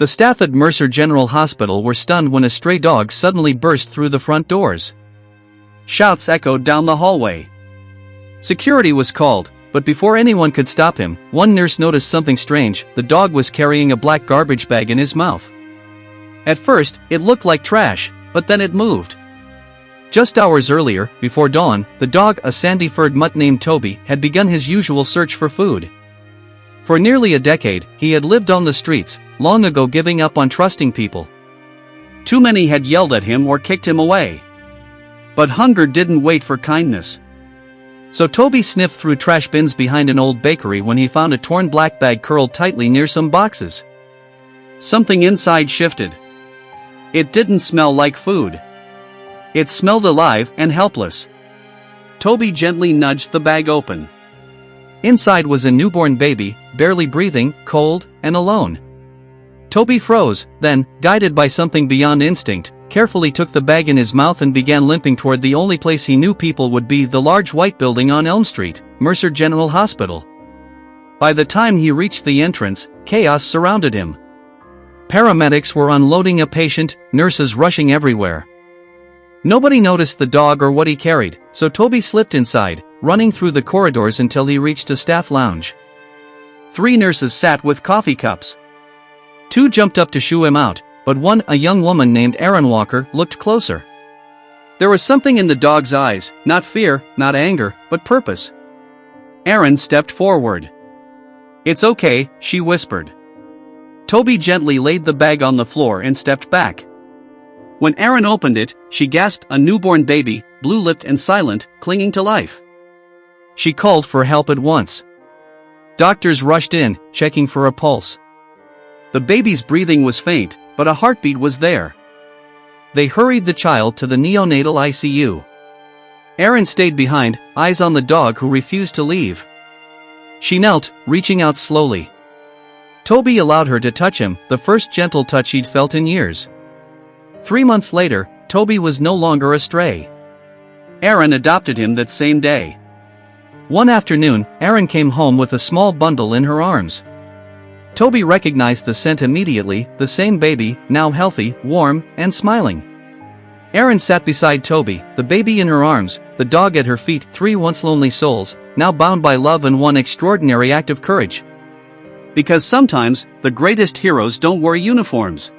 The staff at Mercer General Hospital were stunned when a stray dog suddenly burst through the front doors. Shouts echoed down the hallway. Security was called, but before anyone could stop him, one nurse noticed something strange. The dog was carrying a black garbage bag in his mouth. At first, it looked like trash, but then it moved. Just hours earlier, before dawn, the dog, a sandy-furred mutt named Toby, had begun his usual search for food. For nearly a decade, he had lived on the streets, long ago giving up on trusting people. Too many had yelled at him or kicked him away. But hunger didn't wait for kindness. So Toby sniffed through trash bins behind an old bakery when he found a torn black bag curled tightly near some boxes. Something inside shifted. It didn't smell like food. It smelled alive and helpless. Toby gently nudged the bag open. Inside was a newborn baby, barely breathing, cold, and alone. Toby froze, then, guided by something beyond instinct, carefully took the bag in his mouth and began limping toward the only place he knew people would be, the large white building on Elm Street, Mercer General Hospital. By the time he reached the entrance, chaos surrounded him. Paramedics were unloading a patient, nurses rushing everywhere. Nobody noticed the dog or what he carried, so Toby slipped inside, running through the corridors until he reached a staff lounge. 3 nurses sat with coffee cups. 2 jumped up to shoo him out, but one, a young woman named Erin Walker, looked closer. There was something in the dog's eyes, not fear, not anger, but purpose. Erin stepped forward. "It's okay," she whispered. Toby gently laid the bag on the floor and stepped back. When Erin opened it, she gasped, a newborn baby, blue-lipped and silent, clinging to life. She called for help at once. Doctors rushed in, checking for a pulse. The baby's breathing was faint, but a heartbeat was there. They hurried the child to the neonatal ICU. Erin stayed behind, eyes on the dog who refused to leave. She knelt, reaching out slowly. Toby allowed her to touch him, the first gentle touch he'd felt in years. 3 months later, Toby was no longer a stray. Erin adopted him that same day. One afternoon, Erin came home with a small bundle in her arms. Toby recognized the scent immediately, the same baby, now healthy, warm, and smiling. Erin sat beside Toby, the baby in her arms, the dog at her feet, 3 once lonely souls, now bound by love and one extraordinary act of courage. Because sometimes, the greatest heroes don't wear uniforms.